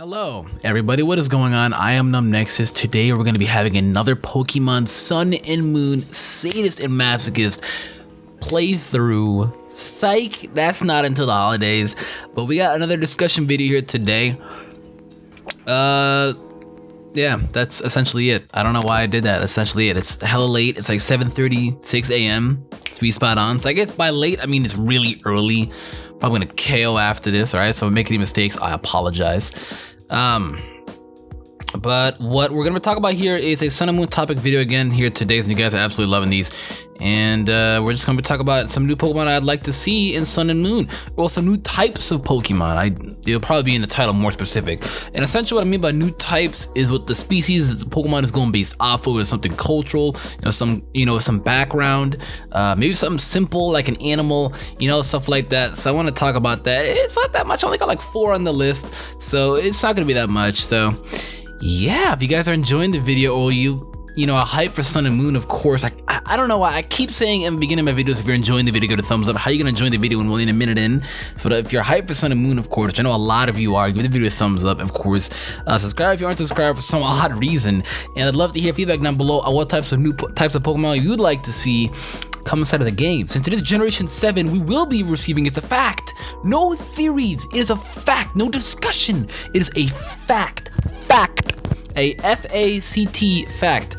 Hello everybody, what is going on? I am Numbnexus. Today we're going to be having another Pokemon Sun and Moon Sadist and Masochist playthrough. Psych, that's not until the holidays, but we got another discussion video here today. Yeah, that's essentially it. I don't know why I did that. Essentially it. It's hella late. It's like 7:36 a.m. to be spot on. So I guess by late I mean it's really early. Probably gonna KO after this, alright? So if I make any mistakes, I apologize. But what we're gonna talk about here is a Sun and Moon topic video again here today, and you guys are absolutely loving these. And we're just gonna be talking about some new Pokemon I'd like to see in Sun and Moon, or some new types of Pokemon. It'll probably be in the title more specific. And essentially what I mean by new types is what the species the Pokemon is going based off of, is something cultural, some background, maybe something simple like an animal, stuff like that. So I want to talk about that. It's not that much. I only got like 4 on the list, so it's not gonna be that much. So yeah, if you guys are enjoying the video, or are hyped for Sun and Moon, of course. I don't know why I keep saying in the beginning of my videos, if you're enjoying the video, give it a thumbs up. How are you gonna enjoy the video when we're in a minute in? But if you're hyped for Sun and Moon, of course, which I know a lot of you are, give the video a thumbs up, of course. Subscribe if you aren't subscribed for some odd reason. And I'd love to hear feedback down below on what types of new types of Pokemon you'd like to see come inside of the game. Since it is Generation 7, we will be receiving, it's a fact. No theories, it is a fact. No discussion, it is a fact. A F-A-C-T fact.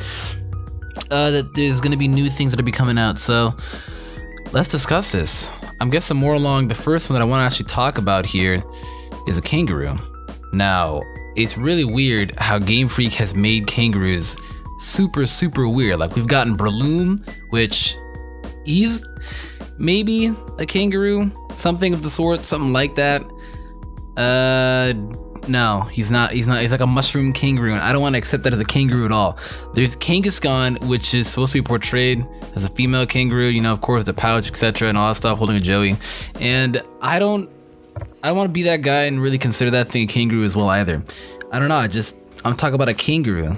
That there's gonna be new things that'll be coming out. So let's discuss this. I'm guessing more along the first one that I want to actually talk about here is a Kangaroo. Now, it's really weird how Game Freak has made Kangaroos super weird. Like, we've gotten Breloom, which he's maybe a kangaroo, something of the sort, something like that. No, he's not. He's like a mushroom kangaroo, and I don't want to accept that as a kangaroo at all. There's Kangaskhan, which is supposed to be portrayed as a female kangaroo, of course, the pouch, etc., and all that stuff, holding a joey. And I don't want to be that guy and really consider that thing a kangaroo as well either. I don't know. I'm talking about a kangaroo,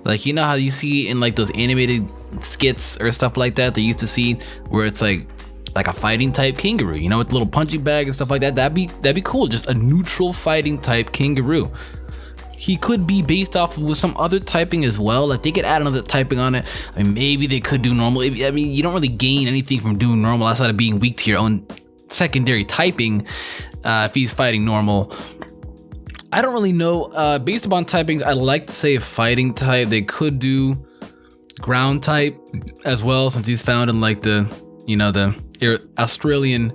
like, how you see in like those animated skits or stuff like that they used to see, where it's like a fighting type kangaroo, with a little punching bag and stuff like that. That'd be cool. Just a neutral fighting type kangaroo. He could be based off with some other typing as well. Like, they could add another typing on it. I mean, maybe they could do normal. I mean, you don't really gain anything from doing normal outside of being weak to your own secondary typing if he's fighting normal. I don't really know. Based upon typings, I'd like to say a fighting type. They could do ground type as well, since he's found in like the Australian,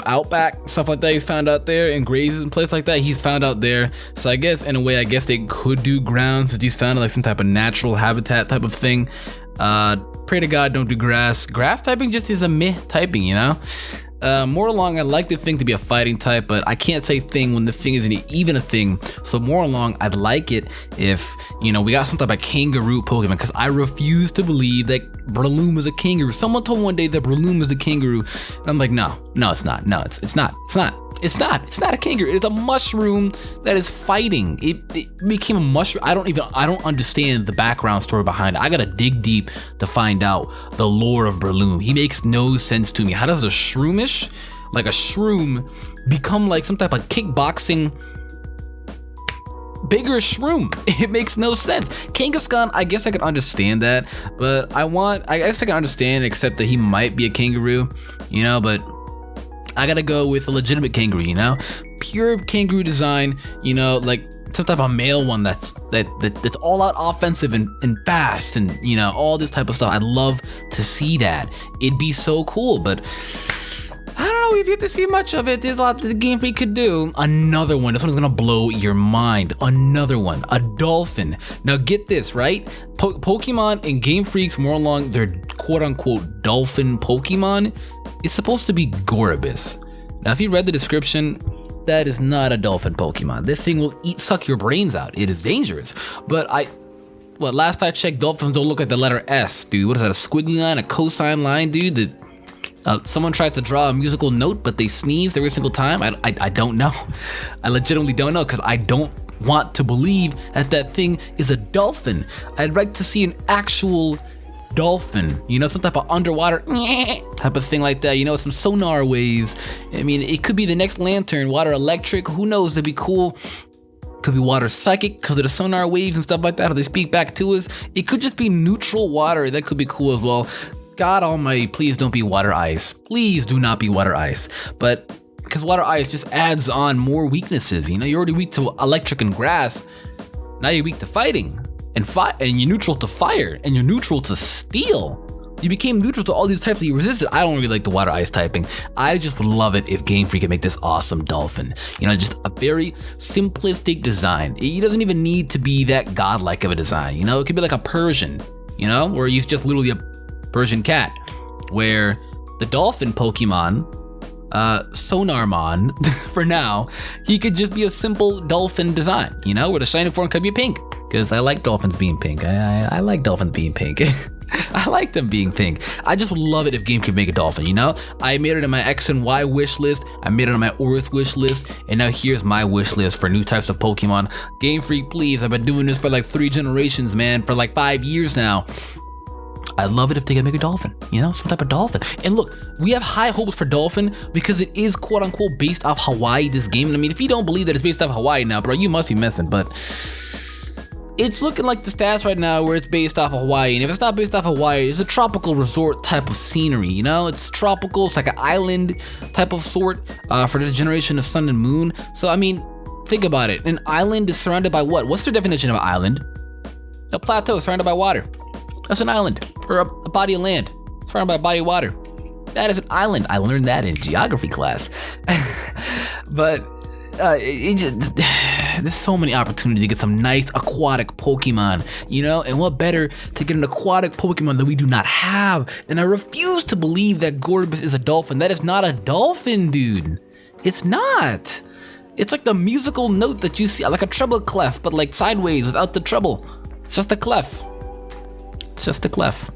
outback, stuff like that. He's found out there, and grazes and places like that. He's found out there. So I guess in a way, they could do ground, since he's found in like some type of natural habitat type of thing. Pray to God don't do grass. Grass typing just is a meh typing, More along, I'd like the thing to be a fighting type, but I can't say thing when the thing isn't even a thing. So more along, I'd like it if, we got some type of kangaroo Pokemon, because I refuse to believe that Breloom is a kangaroo. Someone told me one day that Breloom is a kangaroo, and I'm like, no, it's not. No, it's not. It's not a kangaroo. It's a mushroom that is fighting. It became a mushroom. I don't understand the background story behind it. I gotta dig deep to find out the lore of Breloom. He makes no sense to me. How does a shroom become like some type of kickboxing bigger shroom? It makes no sense. Kangaskhan, I guess I could understand that, but I guess I can understand, except that he might be a kangaroo, but I gotta go with a legitimate kangaroo, pure kangaroo design, like some type of male one that's all out offensive and fast, and all this type of stuff. I'd love to see that. It'd be so cool, but I don't know, we've yet to see much of it. There's a lot that the Game Freak could do. Another one, this one's gonna blow your mind. Another one, a dolphin. Now get this, right? Pokemon and Game Freaks, more along their quote-unquote dolphin Pokemon, is supposed to be Goribus. Now, if you read the description, that is not a dolphin Pokemon. This thing will suck your brains out. It is dangerous. But last I checked, dolphins don't look like the letter S, dude. What is that, a squiggly line, a cosine line, dude? Someone tried to draw a musical note, but they sneezed every single time. I don't know. I legitimately don't know, because I don't want to believe that thing is a dolphin. I'd like to see an actual dolphin, you know, some type of underwater type of thing like that, you know, some sonar waves. I mean, it could be the next lantern, water electric, who knows, it'd be cool. Could be water psychic because of the sonar waves and stuff like that, or they speak back to us. It could just be neutral water, that could be cool as well. God almighty, please don't be water ice. Please do not be water ice. But because water ice just adds on more weaknesses, you know, you're already weak to electric and grass. Now you're weak to fighting, and you're neutral to fire, and you're neutral to steel. You became neutral to all these types that you resisted. I don't really like the water ice typing. I just would love it if Game Freak could make this awesome dolphin. You know, just a very simplistic design. It doesn't even need to be that godlike of a design. You know, it could be like a Persian, you know, where he's just literally a Persian cat, where the dolphin Pokemon, Sonarmon, for now, he could just be a simple dolphin design, you know, where the shiny form could be pink, because I like dolphins being pink. I like dolphins being pink. I like them being pink. I just would love it if Game could make a dolphin, you know? I made it on my X and Y wish list, I made it on my Earth wish list, and now here's my wish list for new types of Pokemon. Game Freak, please, I've been doing this for like 3 generations, man, for like 5 years now. I'd love it if they could make a dolphin, you know, some type of dolphin. And look, we have high hopes for dolphin because it is quote unquote based off Hawaii, this game. And I mean, if you don't believe that it's based off Hawaii now, bro, you must be missing. But it's looking like the stats right now where it's based off of Hawaii. And if it's not based off Hawaii, it's a tropical resort type of scenery, you know? It's tropical, it's like an island type of sort for this generation of Sun and Moon. So, I mean, think about it. An island is surrounded by what? What's the definition of an island? A plateau surrounded by water. That's an island, or a body of land surrounded by a body of water. That is an island. I learned that in geography class. But there's so many opportunities to get some nice aquatic Pokemon, you know? And what better to get an aquatic Pokemon that we do not have? And I refuse to believe that Cerberus is a dolphin. That is not a dolphin, dude. It's not. It's like the musical note that you see, like a treble clef, but like sideways without the treble. It's just a clef. It's just a clef.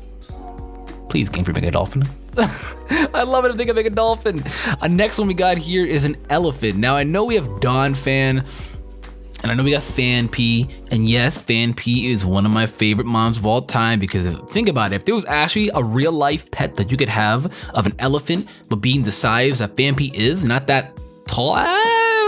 Please, Game Freak, make a dolphin. I love it if they can make a dolphin. Next one we got here is an elephant. Now, I know we have Dawn Fan, and I know we got Fan P, and yes, Fan P is one of my favorite moms of all time because think about it, if there was actually a real life pet that you could have of an elephant, but being the size that Fan P is, not that tall, I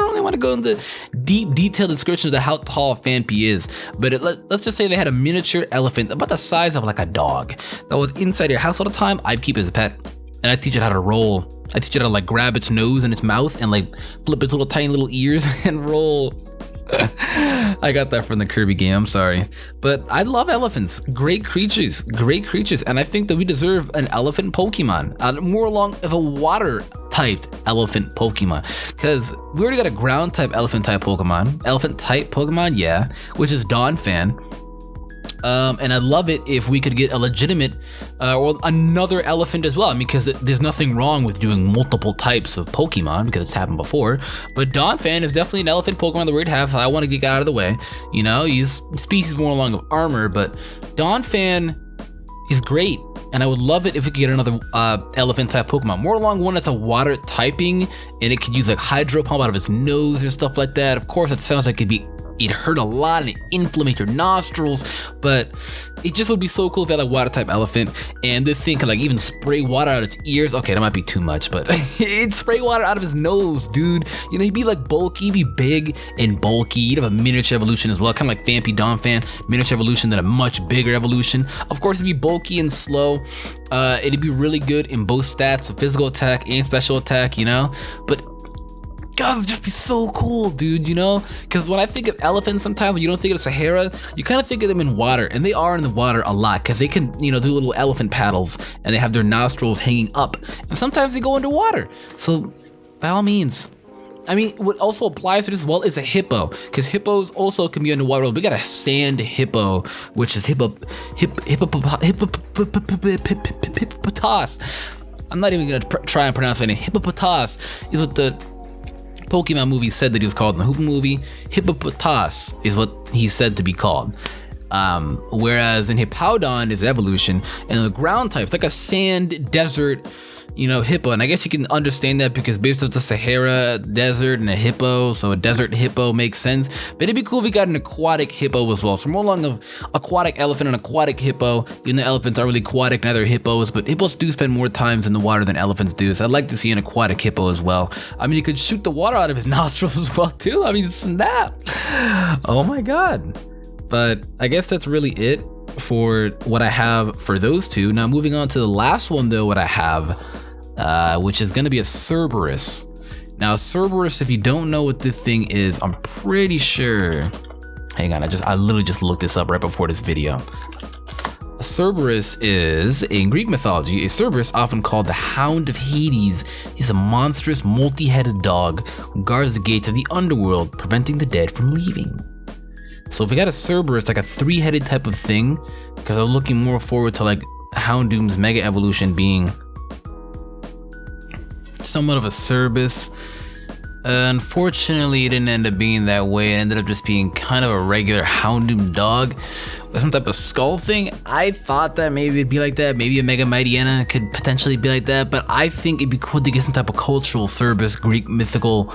don't really want to go into deep, detailed descriptions of how tall Fan P is, but let's just say they had a miniature elephant about the size of like a dog that was inside your house all the time. I'd keep it as a pet, and I'd teach it how to roll. I'd teach it how to like grab its nose and its mouth and like flip its little tiny little ears and roll. I got that from the Kirby game, I'm sorry. But I love elephants, great creatures, and I think that we deserve an elephant Pokemon, more along of a water typed elephant Pokemon, because we already got a ground type elephant type Pokemon, yeah, which is Dawn Fan. And I'd love it if we could get a legitimate or another elephant as well. I mean, because there's nothing wrong with doing multiple types of Pokemon because it's happened before. But Dawn Fan is definitely an elephant Pokemon that we'd have. So I want to get out of the way. You know, he's species more along of armor, but Dawn Fan is great. And I would love it if we could get another elephant type Pokemon, more along one that's a water typing, and it could use like hydro pump out of its nose and stuff like that. Of course, it sounds like it'd hurt a lot and it inflammate your nostrils, but it just would be so cool if it had a water type elephant, and this thing could like even spray water out its ears. Okay, that might be too much, but it'd spray water out of his nose, dude. You know, he'd be like bulky, he'd be big and bulky. He'd have a miniature evolution as well, kind of like Fan P Dawn Fan, miniature evolution, then a much bigger evolution. Of course, it'd be bulky and slow. It'd be really good in both stats, so physical attack and special attack, you know, but God, it'd just be so cool, dude, you know? Because when I think of elephants, sometimes when you don't think of the Sahara, you kind of think of them in water, and they are in the water a lot, because they can, you know, do little elephant paddles, and they have their nostrils hanging up, and sometimes they go underwater. So, by all means. I mean, what also applies to this as well is a hippo, because hippos also can be underwater. We got a sand hippo, which is hippopotas. I'm not even gonna try and pronounce it. Hippopotas is what the Pokemon movie said that he was called in the Hoopa movie. Hippopotas is what he's said to be called. Whereas in Hippowdon is evolution, and the ground type, it's like a sand desert, hippo. And I guess you can understand that because based off the Sahara desert and a hippo, so a desert hippo makes sense. But it'd be cool if we got an aquatic hippo as well. So more along of aquatic elephant and aquatic hippo. Elephants aren't really aquatic, neither hippos, but hippos do spend more times in the water than elephants do. So I'd like to see an aquatic hippo as well. I mean, he could shoot the water out of his nostrils as well too. I mean, snap. Oh my God. But I guess that's really it for what I have for those two. Now moving on to the last one though, what I have, which is gonna be a Cerberus. Now Cerberus, if you don't know what this thing is, I'm pretty sure, hang on, I literally just looked this up right before this video. A Cerberus is, in Greek mythology, a Cerberus, often called the Hound of Hades, is a monstrous multi-headed dog who guards the gates of the underworld, preventing the dead from leaving. So if we got a Cerberus, like a 3-headed type of thing, because I'm looking more forward to like Houndoom's mega evolution being somewhat of a Cerberus. Unfortunately, it didn't end up being that way. It ended up just being kind of a regular Houndoom dog with some type of skull thing. I thought that maybe it'd be like that. Maybe a Mega Mightyena could potentially be like that. But I think it'd be cool to get some type of cultural Cerberus, Greek mythical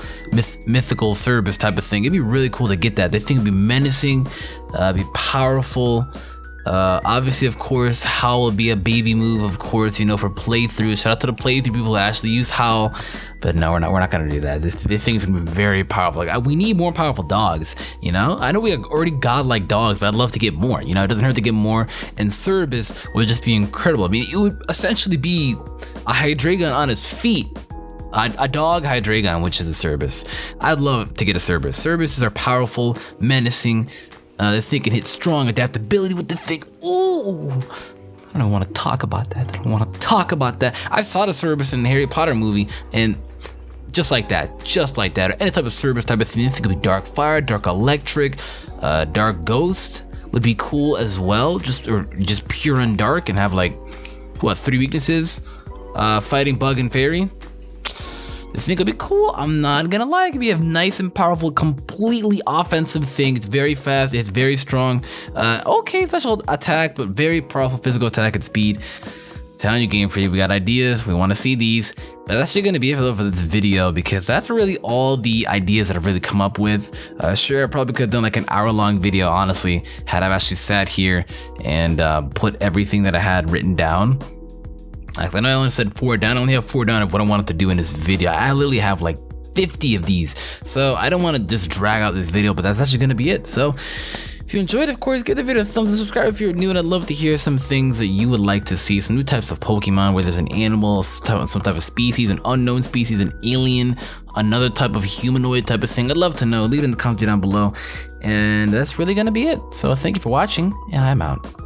Cerberus type of thing. It'd be really cool to get that. This thing would be menacing, be powerful. Obviously, of course, Howl would be a baby move, of course, for playthroughs. Shout out to the playthrough people who actually use Howl. But no, we're not gonna do that. This thing's gonna be very powerful. Like, we need more powerful dogs, I know we already godlike dogs, but I'd love to get more, it doesn't hurt to get more. And Cerberus would just be incredible. I mean, it would essentially be a Hydreigon on his feet. A dog Hydreigon, which is a Cerberus. I'd love to get a Cerberus. Cerberuses are powerful, menacing. The thing can hit strong adaptability with the thing. Ooh, I don't want to talk about that. I saw the Cerberus in the Harry Potter movie, and just like that, any type of Cerberus type of thing. This could be dark fire, dark electric, dark ghost would be cool as well. Just pure and dark, and have like 3 weaknesses: fighting, bug, and fairy. This thing could be cool. I'm not gonna lie. It could be a nice and powerful, completely offensive thing. It's very fast. It's very strong. Okay, special attack, but very powerful physical attack and speed. Telling you, Game Freak, we got ideas. We want to see these. But that's actually gonna be it for this video, because that's really all the ideas that I've really come up with. Sure, I probably could have done like an hour-long video, honestly, had I actually sat here and put everything that I had written down. Like, I know I only said 4 down. I only have 4 down of what I wanted to do in this video. I literally have like 50 of these. So I don't want to just drag out this video, but that's actually going to be it. So if you enjoyed, of course, give the video a thumbs up, subscribe if you're new, and I'd love to hear some things that you would like to see. Some new types of Pokemon, where there's an animal, some type of species, an unknown species, an alien, another type of humanoid type of thing. I'd love to know. Leave it in the comments down below. And that's really going to be it. So thank you for watching, and I'm out.